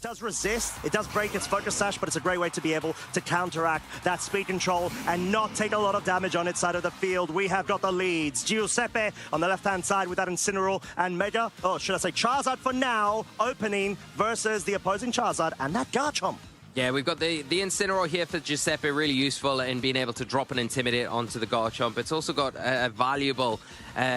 does resist, it does break its focus sash, but it's a great way to be able to counteract that speed control and not take a lot of damage on its side of the field. We have got the leads. Giuseppe on the left-hand side with that Incineroar and Mega, oh, should I say Charizard for now, opening versus the opposing Charizard and that Garchomp. Yeah, we've got the Incineroar here for Giuseppe, really useful in being able to drop and intimidate onto the Garchomp. It's also got a valuable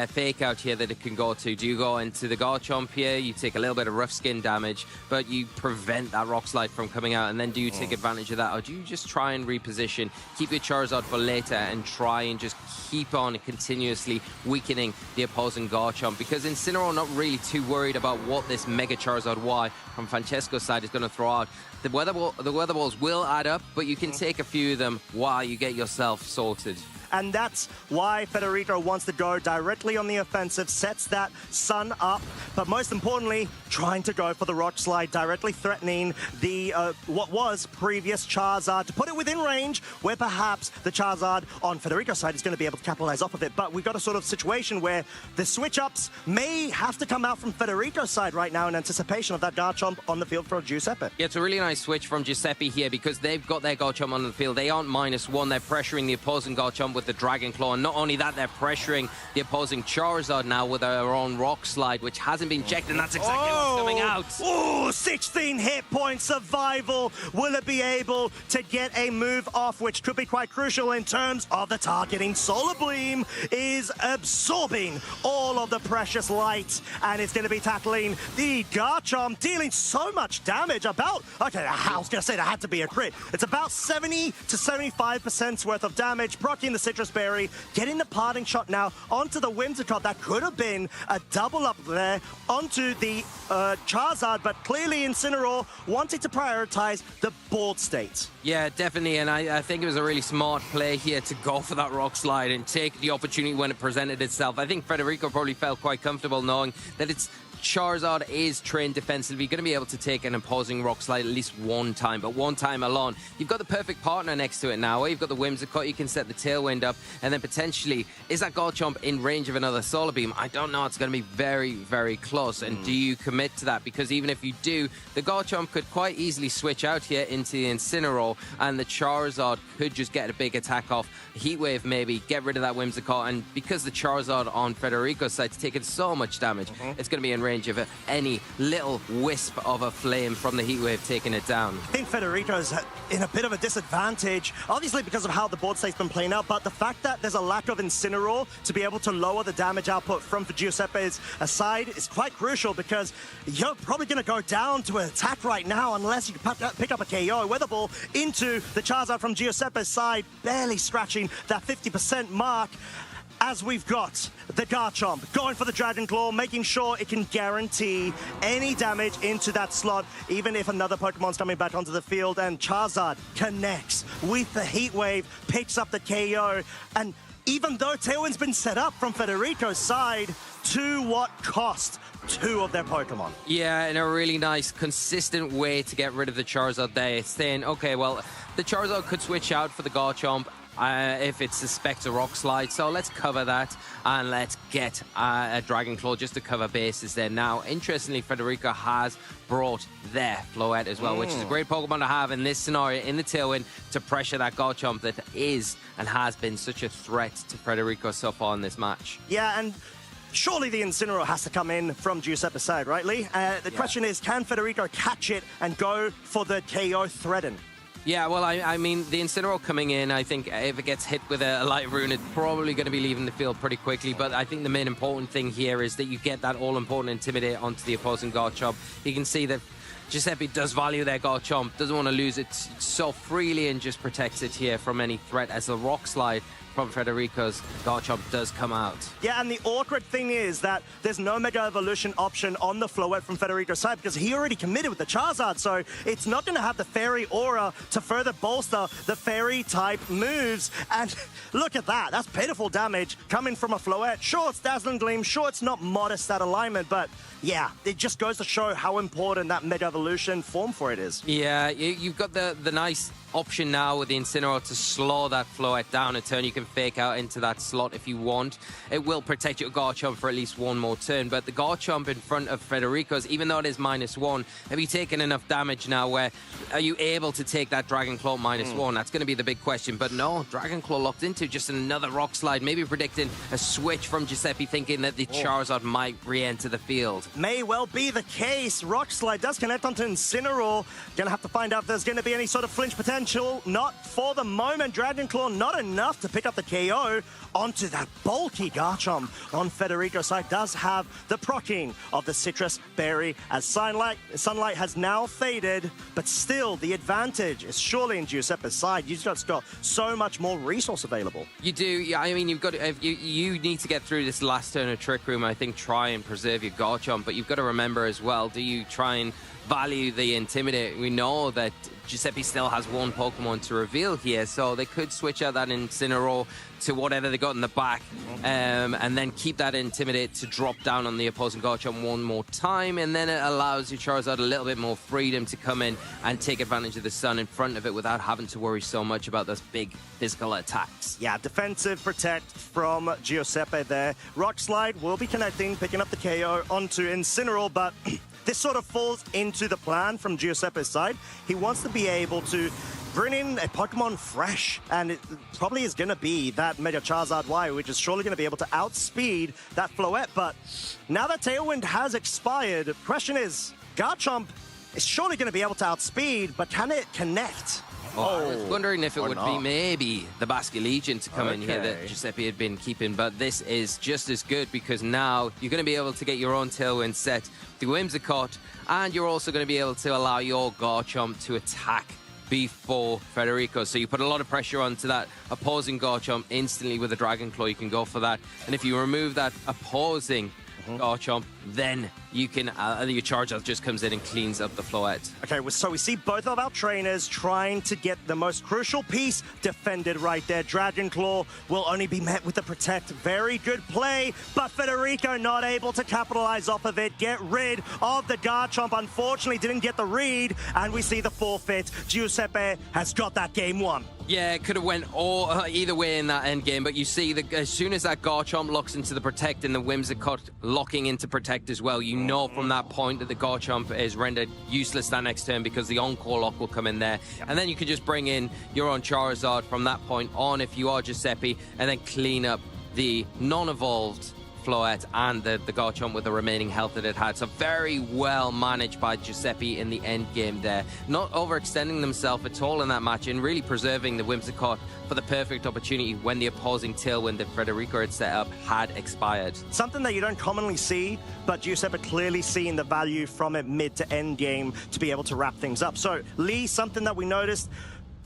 fake out here that it can go to. Do you go into the Garchomp here, you take a little bit of rough skin damage, but you prevent that Rock Slide from coming out, and then do you take advantage of that, or do you just try and reposition, keep your Charizard for later, and try and just keep on continuously weakening the opposing Garchomp? Because Incineroar not really too worried about what this Mega Charizard Y from Francesco's side is going to throw out. The weather balls will add up, but you can take a few of them while you get yourself sorted. And that's why Federico wants to go directly on the offensive, sets that Sun up, but most importantly, trying to go for the Rock Slide, directly threatening the what was previous Charizard to put it within range, where perhaps the Charizard on Federico's side is going to be able to capitalize off of it. But we've got a sort of situation where the switch-ups may have to come out from Federico's side right now in anticipation of that Garchomp on the field for Giuseppe. Yeah, it's a really nice switch from Giuseppe here because they've got their Garchomp on the field. They aren't -1. They're pressuring the opposing Garchomp with the Dragon Claw, and not only that, they're pressuring the opposing Charizard now with their own Rock Slide, which hasn't been checked, and that's exactly what's coming out. Oh, 16 hit point survival. Will it be able to get a move off, which could be quite crucial in terms of the targeting? Solar Beam is absorbing all of the precious light, and it's going to be tackling the Garchomp, dealing so much damage. About, okay, I was going to say that had to be a crit. It's about 70 to 75% worth of damage, proccing the Citrus Berry, getting the parting shot now onto the Whimsicott. That could have been a double up there onto the Charizard, but clearly Incineroar wanted to prioritize the board state. Yeah, definitely, and I think it was a really smart play here to go for that Rock Slide and take the opportunity when it presented itself. I think Federico probably felt quite comfortable knowing that it's Charizard is trained defensively, going to be able to take an opposing Rock Slide at least one time, but one time alone. You've got the perfect partner next to it now. You've got the Whimsicott, you can set the Tailwind up, and then potentially, is that Garchomp in range of another Solar Beam? I don't know. It's going to be very, very close, and do you commit to that? Because even if you do, the Garchomp could quite easily switch out here into the Incineroar, and the Charizard could just get a big attack off. Heat Wave maybe, get rid of that Whimsicott, and because the Charizard on Federico's side is taking so much damage, it's going to be in range of any little wisp of a flame from the Heat Wave taking it down. I think Federico's in a bit of a disadvantage, obviously because of how the board state's been playing out, but the fact that there's a lack of Incineroar to be able to lower the damage output from Giuseppe's side is quite crucial, because you're probably going to go down to an attack right now unless you pick up a KO. Weather Ball into the Charizard from Giuseppe's side, barely scratching that 50% mark. As we've got the Garchomp going for the Dragon Claw, making sure it can guarantee any damage into that slot, even if another Pokemon's coming back onto the field. And Charizard connects with the Heat Wave, picks up the KO. And even though Tailwind's been set up from Federico's side, to what cost? 2 of their Pokemon. Yeah, in a really nice, consistent way to get rid of the Charizard there. It's saying, okay, well, the Charizard could switch out for the Garchomp if it suspects a Rock Slide, so let's cover that and let's get a Dragon Claw just to cover bases there. Now, interestingly, Federico has brought their Floette as well, which is a great Pokemon to have in this scenario, in the Tailwind, to pressure that Garchomp that is and has been such a threat to Federico so far in this match. Yeah, and surely the Incineroar has to come in from Giuseppe's side, right, Lee? The question is, can Federico catch it and go for the KO threaten? Yeah, well, I mean, the Incineroar coming in, I think if it gets hit with a light rune, it's probably going to be leaving the field pretty quickly. But I think the main important thing here is that you get that all-important Intimidate onto the opposing Garchomp. You can see that Giuseppe does value their Garchomp, doesn't want to lose it so freely, and just protects it here from any threat as the Rock Slide from Federico's Garchomp does come out. Yeah, and the awkward thing is that there's no Mega Evolution option on the Floette from Federico's side, because he already committed with the Charizard, so it's not going to have the Fairy Aura to further bolster the Fairy-type moves. And look at that. That's pitiful damage coming from a Floette. Sure, it's Dazzling Gleam. Sure, it's not modest, that alignment, but yeah, it just goes to show how important that Mega Evolution form for it is. Yeah, you've got the nice option now with the Incineroar to slow that Floette down a turn. You can fake out into that slot if you want. It will protect your Garchomp for at least one more turn, but the Garchomp in front of Federico's, even though it is -1, have you taken enough damage now where are you able to take that Dragon Claw -1? That's going to be the big question, but no, Dragon Claw locked into just another Rock Slide, maybe predicting a switch from Giuseppe, thinking that the Charizard might re-enter the field. May well be the case. Rock Slide does connect onto Incineroar. Gonna have to find out if there's gonna be any sort of flinch potential. Not for the moment. Dragon Claw not enough to pick up the KO onto that bulky Garchomp on Federico's side. Does have the proccing of the Citrus Berry as sunlight has now faded, but still the advantage is surely in Giuseppe's side. You've just got so much more resource available. You do, yeah. I mean, you've got to, you need to get through this last turn of Trick Room. I think try and preserve your Garchomp, but you've got to remember as well, do you try and value the Intimidate? We know that Giuseppe still has one Pokemon to reveal here, so they could switch out that Incineroar to whatever they got in the back, and then keep that Intimidate to drop down on the opposing Garchomp one more time, and then it allows your Charizard a little bit more freedom to come in and take advantage of the sun in front of it without having to worry so much about those big physical attacks. Yeah, defensive protect from Giuseppe there. Rock Slide will be connecting, picking up the KO onto Incineroar, but this sort of falls into the plan from Giuseppe's side. He wants to be able to bring in a Pokemon fresh, and it probably is going to be that Mega Charizard Y, which is surely going to be able to outspeed that Floette. But now that Tailwind has expired, the question is, Garchomp is surely going to be able to outspeed, but can it connect? I was wondering if it would be maybe the Basculegion to come in here that Giuseppe had been keeping, but this is just as good because now you're going to be able to get your own Tailwind set through Whimsicott, and you're also going to be able to allow your Garchomp to attack before Federico. So you put a lot of pressure onto that opposing Garchomp instantly with a Dragon Claw. You can go for that. And if you remove that opposing Garchomp, then you can, your Charizard just comes in and cleans up the Floette. Okay, so we see both of our trainers trying to get the most crucial piece defended right there. Dragon Claw will only be met with the Protect. Very good play, but Federico not able to capitalize off of it. Get rid of the Garchomp. Unfortunately, didn't get the read, and we see the forfeit. Giuseppe has got that game won. Yeah, it could have went either way in that end game, but you see that as soon as that Garchomp locks into the Protect and the Whimsicott locking into Protect as well, you know from that point that the Garchomp is rendered useless that next turn because the Encore lock will come in there. And then you can just bring in your own Charizard from that point on if you are Giuseppe, and then clean up the non-evolved Floette and the Garchomp with the remaining health that it had. So very well managed by Giuseppe in the end game there. Not overextending themselves at all in that match and really preserving the Whimsicott for the perfect opportunity when the opposing Tailwind that Federico had set up had expired. Something that you don't commonly see, but Giuseppe clearly seeing the value from it mid to end game to be able to wrap things up. So Lee, something that we noticed,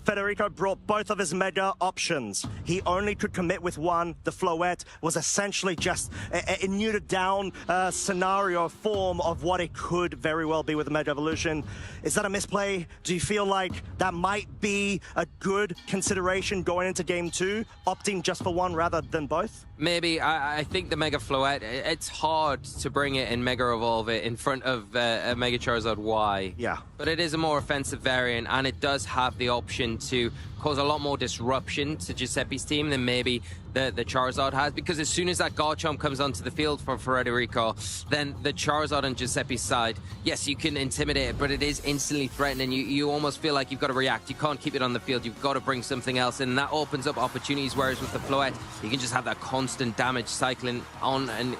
Federico brought both of his Mega options. He only could commit with one. The Floette was essentially just a neutered down scenario form of what it could very well be with the Mega Evolution. Is that a misplay? Do you feel like that might be a good consideration going into Game 2, opting just for one rather than both? Maybe. I think the Mega Floette, it's hard to bring it and Mega Evolve it in front of a Mega Charizard Y. Yeah. But it is a more offensive variant, and it does have the option to cause a lot more disruption to Giuseppe's team than maybe the Charizard has, because as soon as that Garchomp comes onto the field for Federico, then the Charizard on Giuseppe's side, yes, you can intimidate it, but it is instantly threatening. You almost feel like you've got to react. You can't keep it on the field. You've got to bring something else in, and that opens up opportunities, whereas with the Floette, you can just have that constant damage cycling on and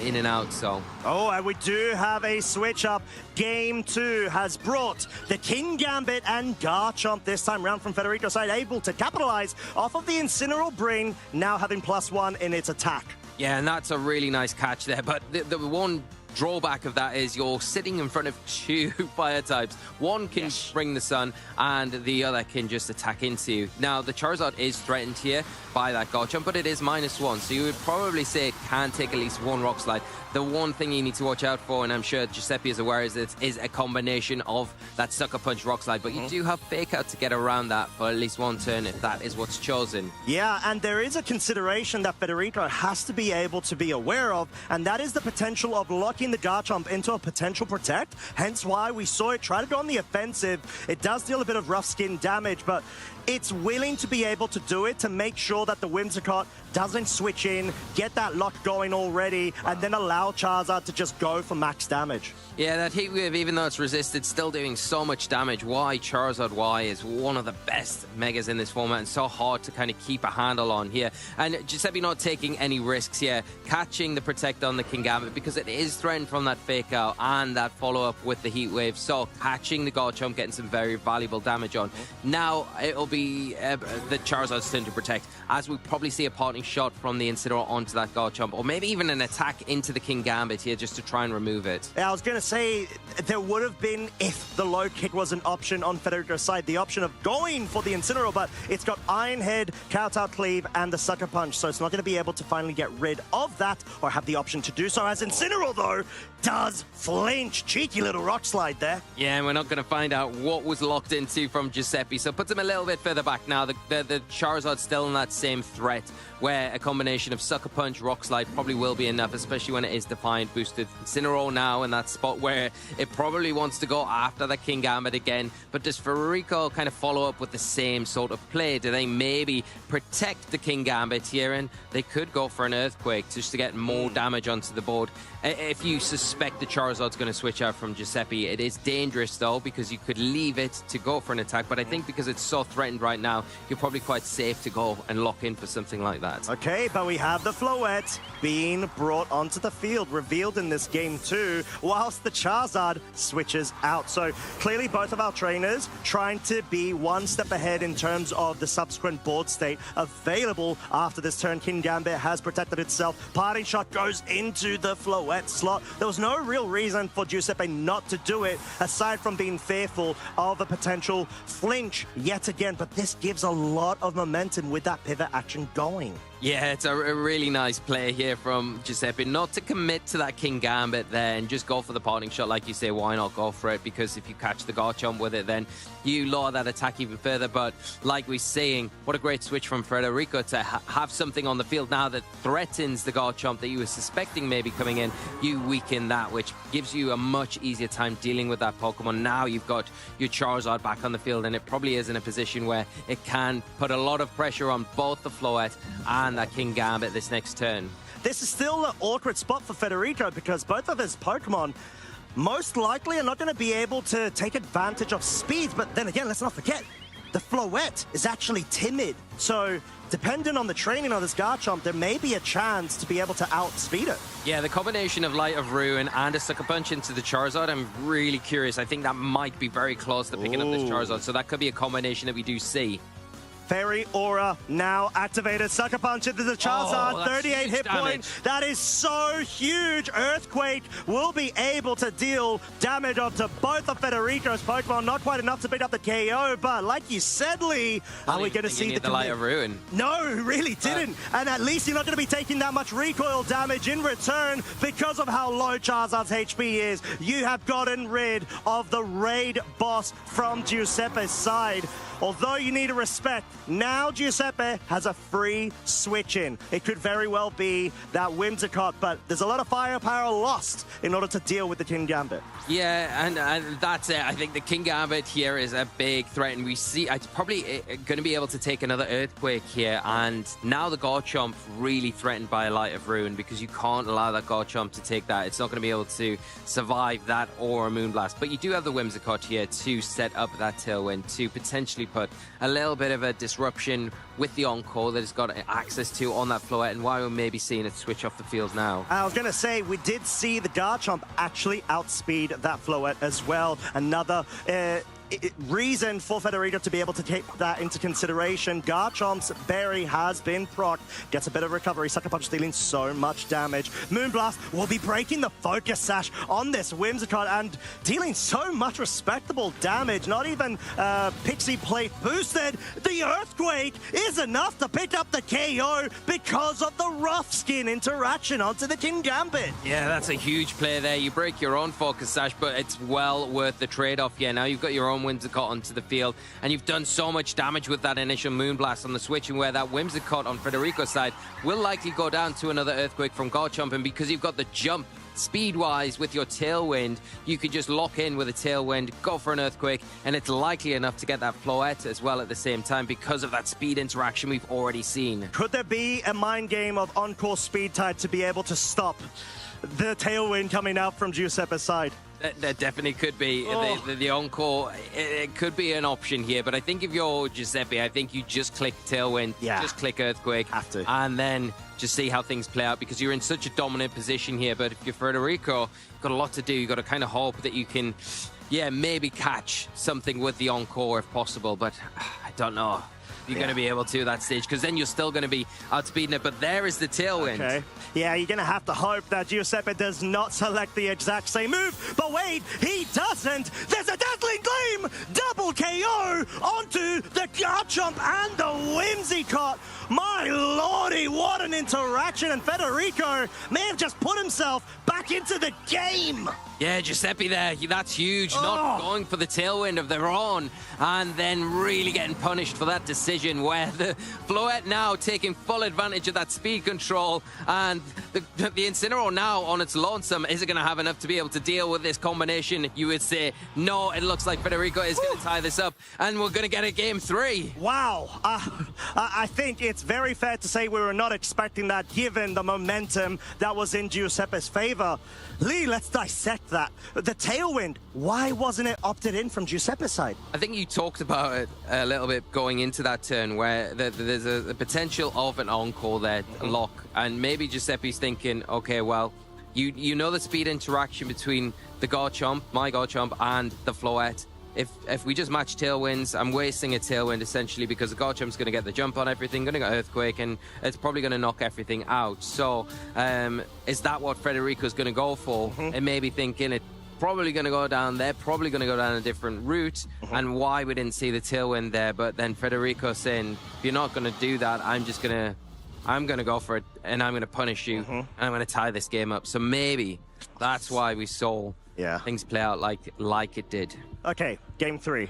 in and out. So. Oh, and we do have a switch up. Game 2 has brought the King Gambit and Garchomp this time round from Federico's side, able to capitalize off of the Incineroar Brain, now having +1 in its attack. Yeah, and that's a really nice catch there, but the one drawback of that is you're sitting in front of two fire types. One can bring the sun, and the other can just attack into you. Now, the Charizard is threatened here by that Garchomp, but it is -1, so you would probably say it can take at least one Rock Slide. The one thing you need to watch out for, and I'm sure Giuseppe is aware, is a combination of that Sucker Punch Rock Slide, but you do have Fake Out to get around that for at least one turn if that is what's chosen. Yeah, and there is a consideration that Federico has to be able to be aware of, and that is the potential of locking breaking the Garchomp into a potential protect, hence why we saw it try to go on the offensive. It does deal a bit of rough skin damage, but it's willing to be able to do it to make sure that the Whimsicott doesn't switch in, get that lock going already, and then allow Charizard to just go for max damage. Yeah, that Heat Wave, even though it's resisted, still doing so much damage. Why Charizard Y is one of the best Megas in this format and so hard to kind of keep a handle on here. And Giuseppe not taking any risks here, catching the Protect on the Kingambit because it is threatened from that Fake Out and that follow-up with the Heat Wave. So catching the Garchomp, getting some very valuable damage on. Now it'll be the Charizard's turn to Protect, as we probably see a parting shot from the Incineroar onto that Garchomp, or maybe even an attack into the Kingambit here just to try and remove it. Yeah, I was going to say there would have been, if the low kick was an option on Federico's side, the option of going for the Incineroar, but it's got Iron Head, Kowtow Cleave, and the Sucker Punch, so it's not going to be able to finally get rid of that or have the option to do so, as Incineroar, though, does flinch. Cheeky little Rock Slide there. Yeah, and we're not going to find out what was locked into from Giuseppe, so puts him a little bit further back now. The Charizard's still in that same threat, where a combination of Sucker Punch, Rock Slide probably will be enough, especially when it is Defiant boosted. Incineroar now in that spot where it probably wants to go after the Kingambit again, but does Federico kind of follow up with the same sort of play? Do they maybe protect the Kingambit here, and they could go for an Earthquake just to get more damage onto the board? If you suspect the Charizard's going to switch out from Giuseppe, it is dangerous though, because you could leave it to go for an attack, but I think because it's so threatened right now, you're probably quite safe to go and lock in for something like that. Okay, but we have the Floette being brought onto the field, revealed in this game too, whilst the Charizard switches out. So clearly both of our trainers trying to be one step ahead in terms of the subsequent board state available after this turn. Kingambit has protected itself. Parting Shot goes into the Floette slot. There was no real reason for Giuseppe not to do it, aside from being fearful of a potential flinch yet again, but this gives a lot of momentum with that pivot action going. Yeah, it's a really nice play here from Giuseppe, not to commit to that Kingambit there and just go for the Parting Shot. Like you say, why not go for it? Because if you catch the Garchomp with it, then you lower that attack even further. But like we're saying, what a great switch from Federico to have something on the field now that threatens the Garchomp that you were suspecting maybe coming in. You weaken that, which gives you a much easier time dealing with that Pokemon. Now you've got your Charizard back on the field, and it probably is in a position where it can put a lot of pressure on both the Floette and that Kingambit this next turn. This is still an awkward spot for Federico because both of his Pokemon most likely are not going to be able to take advantage of speed. But then again, let's not forget, the Floette is actually timid. So depending on the training of this Garchomp, there may be a chance to be able to outspeed it. Yeah, the combination of Light of Ruin and a Sucker Punch into the Charizard, I'm really curious. I think that might be very close to picking up this Charizard, so that could be a combination that we do see. Fairy Aura now activated. Sucker Punch into the Charizard. 38 hit points. That is so huge. Earthquake will be able to deal damage onto both of Federico's Pokemon. Not quite enough to beat up the KO, but like you said, Lee, are we going to see the Light of Ruin? No, really didn't. And at least you're not going to be taking that much recoil damage in return because of how low Charizard's HP is. You have gotten rid of the raid boss from Giuseppe's side. Although you need to respect, now Giuseppe has a free switch in. It could very well be that Whimsicott, but there's a lot of firepower lost in order to deal with the Kingambit. Yeah, and that's it. I think the Kingambit here is a big threat, and we see it's probably going to be able to take another Earthquake here, and now the Garchomp really threatened by a Light of Ruin because you can't allow that Garchomp to take that. It's not going to be able to survive that or a Moonblast, but you do have the Whimsicott here to set up that Tailwind to potentially put a little bit of a disruption with the Encore that it's got access to on that Floette, and why we're maybe seeing it switch off the field now. I was going to say, we did see the Garchomp actually outspeed that Floette as well. Another reason for Federico to be able to take that into consideration. Garchomp's Berry has been procced, gets a bit of recovery. Sucker Punch dealing so much damage. Moonblast will be breaking the Focus Sash on this Whimsicott and dealing so much respectable damage. Not even Pixie Plate boosted. The Earthquake is enough to pick up the KO because of the rough skin interaction onto the Kingambit. Yeah, that's a huge play there. You break your own Focus Sash, but it's well worth the trade-off. Yeah, now you've got your own Whimsicott onto the field, and you've done so much damage with that initial Moonblast on the switch, and where that Whimsicott on Federico's side will likely go down to another Earthquake from Garchomp, and because you've got the jump speed-wise, with your tailwind, you could just lock in with a tailwind, go for an earthquake, and it's likely enough to get that floette as well at the same time because of that speed interaction we've already seen. Could there be a mind game of on-course speed tide to be able to stop the tailwind coming out from Giuseppe's side? That definitely could be. The encore, it could be an option here, but I think if you're Giuseppe, I think you just click tailwind, just click earthquake, have to, and then just see how things play out, because you're in such a dominant position here. But if you're Federico, you've got a lot to do. You've got to kind of hope that you can, maybe catch something with the encore if possible, but I don't know. You're going to be able to at that stage, because then you're still going to be outspeeding it. But there is the tailwind. Okay. Yeah, you're going to have to hope that Giuseppe does not select the exact same move. But wait, he doesn't. There's a dazzling gleam. Double KO onto the Garchomp and the Whimsicott. My lordy, what an interaction. And Federico may have just put himself back into the game. Yeah, Giuseppe there, that's huge. Not going for the tailwind of their own, and then really getting punished for that decision, where the floette now taking full advantage of that speed control, and the Incineroar now on its lonesome. Is it going to have enough to be able to deal with this combination? You would say no. It looks like Federico is going to tie this up, and we're going to get a game 3. Wow. I think it's very fair to say we were not expecting that, given the momentum that was in Giuseppe's favor. Lee, let's dissect that. The tailwind, why wasn't it opted in from Giuseppe's side? I think you talked about it a little bit going into that turn, where there's a potential of an encore there, lock, and maybe Giuseppe's thinking, okay, well, you know the speed interaction between the Garchomp, my Garchomp, and the floette. If we just match tailwinds, I'm wasting a tailwind essentially, because the Garchomp's going to get the jump on everything, going to get earthquake, and it's probably going to knock everything out. So is that what Federico's going to go for? And maybe thinking it's probably going to go down there, probably going to go down a different route, and why we didn't see the tailwind there. But then Federico saying, if you're not going to do that, I'm going to go for it, and I'm going to punish you, and I'm going to tie this game up. So maybe that's why we saw things play out like it did. Okay, game 3.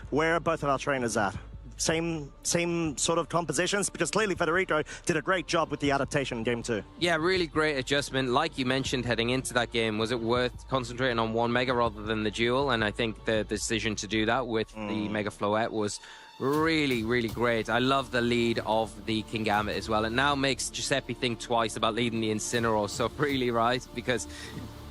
Where are both of our trainers at? Same sort of compositions? Because clearly Federico did a great job with the adaptation in game 2. Yeah, really great adjustment. Like you mentioned, heading into that game, was it worth concentrating on one Mega rather than the dual? And I think the decision to do that with the Mega Floette was really, really great. I love the lead of the King Gambit as well. It now makes Giuseppe think twice about leading the Incineroar so freely, right? Because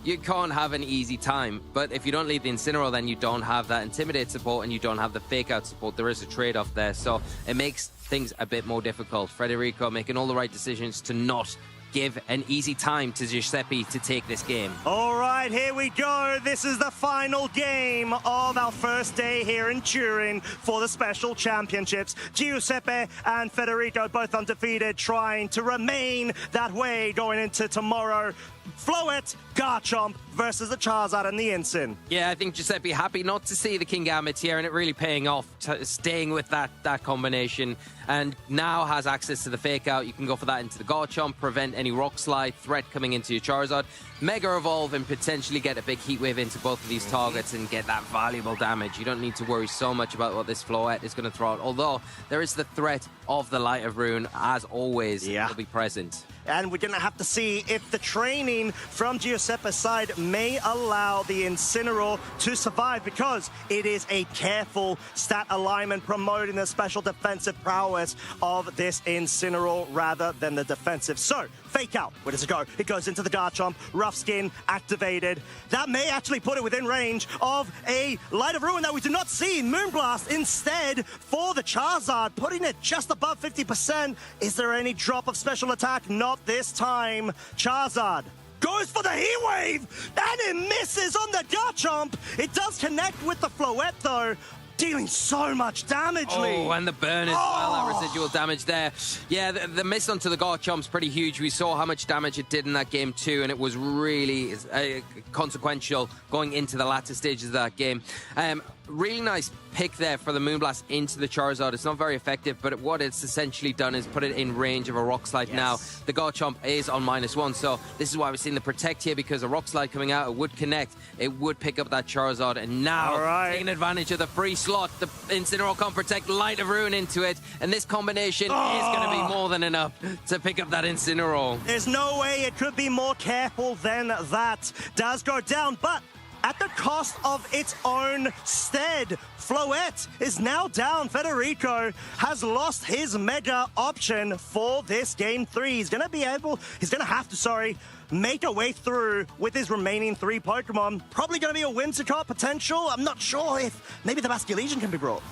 you can't have an easy time, but if you don't lead the Incineroar, then you don't have that Intimidate support and you don't have the Fake Out support. There is a trade-off there, so it makes things a bit more difficult. Federico making all the right decisions to not give an easy time to Giuseppe to take this game. All right, here we go. This is the final game of our first day here in Turin for the Special Championships. Giuseppe and Federico both undefeated, trying to remain that way going into tomorrow. Floette, Garchomp versus the Charizard and the Incin. Yeah, I think Giuseppe happy not to see the King Gambit here, and it really paying off, staying with that combination, and now has access to the Fake Out. You can go for that into the Garchomp, prevent any Rock Slide threat coming into your Charizard, Mega Evolve, and potentially get a big Heat Wave into both of these targets and get that valuable damage. You don't need to worry so much about what this Floette is going to throw out, although there is the threat of the Light of Rune, as always, will be present. And we're going to have to see if the training from Giuseppe's side may allow the Incineroar to survive, because it is a careful stat alignment promoting the special defensive prowess of this Incineroar rather than the defensive. So, Fake Out. Where does it go? It goes into the Garchomp. Rough Skin activated. That may actually put it within range of a Light of Ruin that we do not see. Moonblast instead for the Charizard, putting it just above 50%. Is there any drop of special attack? Not this time. Charizard goes for the Heat Wave, and it misses on the Garchomp. It does connect with the Floette, though, dealing so much damage, Lee. Oh, and the burn as well, that residual damage there. Yeah, the miss onto the Garchomp's pretty huge. We saw how much damage it did in that game too, and it was really consequential going into the latter stages of that game. really nice pick there for the Moonblast into the Charizard. It's not very effective, but what it's essentially done is put it in range of a Rock Slide. Now, the Garchomp is on -1, so this is why we're seeing the Protect here, because a Rock Slide coming out, it would connect, it would pick up that Charizard, and now taking advantage of the free slot, the Incineroar can't Protect, Light of Ruin into it, and this combination is going to be more than enough to pick up that Incineroar. There's no way it could be more careful than that. Does go down, but at the cost of its own stead. Floette is now down. Federico has lost his mega option for this game 3. He's going to have to, make a way through with his remaining 3 Pokemon. Probably going to be a Whimsicott potential. I'm not sure if maybe the Basculegion can be brought.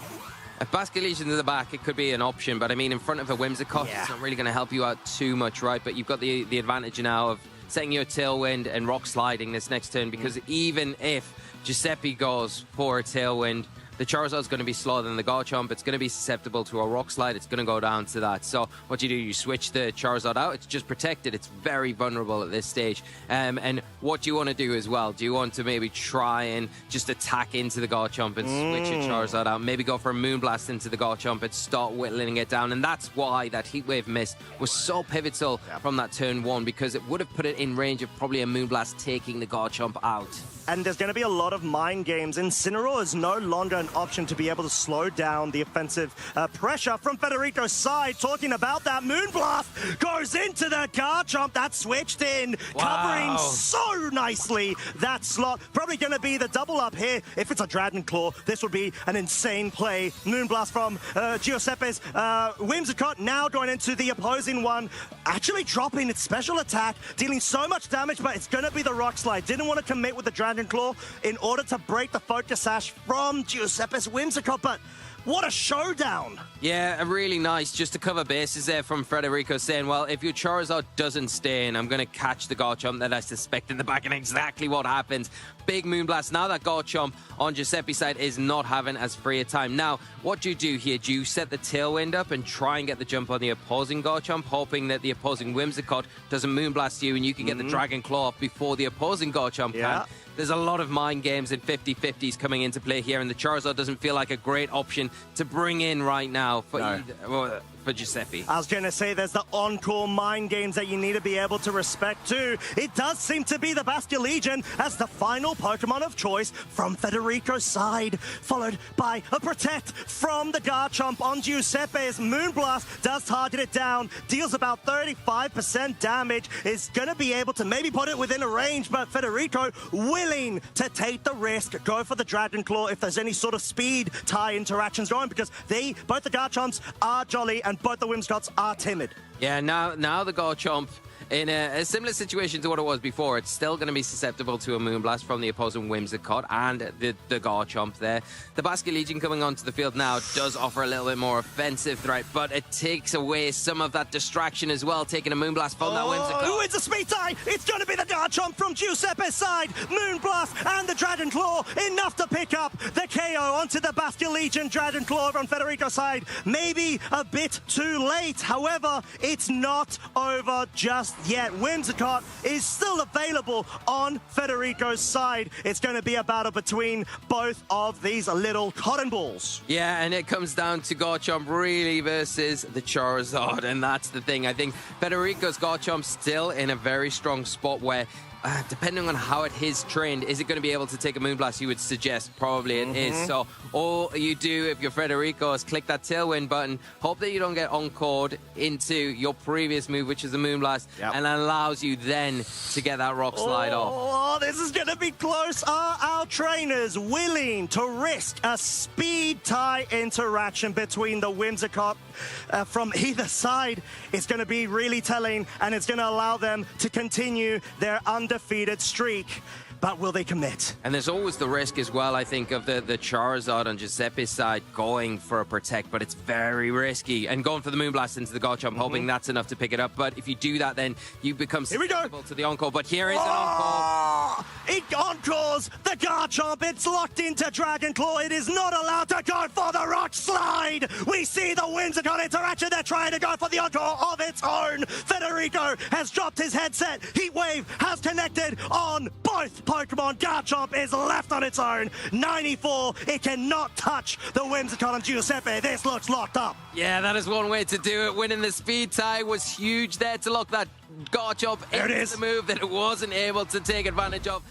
If Basculegion to the back, it could be an option, but I mean, in front of a Whimsicott, it's not really going to help you out too much, right? But you've got the advantage now of setting your Tailwind and Rock Sliding this next turn, because even if Giuseppe goes for a Tailwind, the Charizard's going to be slower than the Garchomp. It's going to be susceptible to a Rock Slide. It's going to go down to that. So what do? You switch the Charizard out. It's just protected. It's very vulnerable at this stage. And what do you want to do as well? Do you want to maybe try and just attack into the Garchomp and switch your Charizard out? Maybe go for a Moonblast into the Garchomp and start whittling it down. And that's why that Heat Wave miss was so pivotal from that turn 1, because it would have put it in range of probably a Moonblast taking the Garchomp out. And there's going to be a lot of mind games. Incineroar is no longer an option to be able to slow down the offensive pressure from Federico's side. Talking about that, Moonblast goes into the Garchomp. That switched in, covering so nicely that slot. Probably going to be the double up here. If it's a Dragon Claw, this would be an insane play. Moonblast from Giuseppe's Whimsicott, now going into the opposing one. Actually dropping its special attack, dealing so much damage, but it's going to be the Rock Slide. Didn't want to commit with the Dragon Claw in order to break the Focus Sash from Giuseppe's Whimsicott, but what a showdown! Yeah, really nice just to cover bases there from Federico, saying, well, if your Charizard doesn't stay in, I'm going to catch the Garchomp that I suspect in the back, and exactly what happens. Big Moonblast. Now that Garchomp on Giuseppe's side is not having as free a time. Now, what do you do here? Do you set the Tailwind up and try and get the jump on the opposing Garchomp, hoping that the opposing Whimsicott doesn't Moonblast you and you can get the Dragon Claw off before the opposing Garchomp can? There's a lot of mind games and 50-50s coming into play here, and the Charizard doesn't feel like a great option to bring in right now for for Giuseppe. I was going to say there's the on-call mind games that you need to be able to respect too. It does seem to be the Basculegion as the final Pokemon of choice from Federico's side, followed by a Protect from the Garchomp on Giuseppe's. Moonblast does target it down, deals about 35% damage, is going to be able to maybe put it within a range, but Federico willing to take the risk, go for the Dragon Claw if there's any sort of speed tie interactions going, because both the Garchomps are jolly and both the Whimsicotts are timid. Yeah, now the Garchomp, in a similar situation to what it was before, it's still going to be susceptible to a Moonblast from the opposing Whimsicott and the Garchomp there. The Basculegion coming onto the field now does offer a little bit more offensive threat, but it takes away some of that distraction as well, taking a Moonblast from that Whimsicott. Who wins the speed tie? It's going to be the Garchomp from Giuseppe's side. Moonblast and the Dragon Claw, enough to pick up the KO onto the Basculegion. Dragon Claw on Federico's side, maybe a bit too late. However, it's not over just yet. Whimsicott is still available on Federico's side. It's going to be a battle between both of these little cotton balls. Yeah, and it comes down to Garchomp really versus the Charizard, and that's the thing. I think Federico's Garchomp still in a very strong spot where depending on how it is trained, is it going to be able to take a Moonblast? You would suggest probably it is. So all you do if you're Federico is click that Tailwind button, hope that you don't get encored into your previous move, which is a Moonblast, and allows you then to get that Rock Slide off. Oh, this is going to be close. Are our trainers willing to risk a speed tie interaction between the Whimsicott from either side? It's going to be really telling, and it's going to allow them to continue their undefeated streak. But will they commit? And there's always the risk as well, I think, of the Charizard on Giuseppe's side going for a Protect, but it's very risky. And going for the Moonblast into the Garchomp, hoping that's enough to pick it up. But if you do that, then you become susceptible to the Encore. But here is an Encore. It encores the Garchomp. It's locked into Dragon Claw. It is not allowed to go for the Rock Slide. We see the Whimsicott interaction. They're trying to go for the Encore of its own. Federico Federico has dropped his headset. Heat Wave has connected on both Pokemon. Garchomp is left on its own. 94. It cannot touch the Whimsicott and Giuseppe. This looks locked up. Yeah, that is one way to do it. Winning the speed tie was huge there to lock that Garchomp into the move that it wasn't able to take advantage of.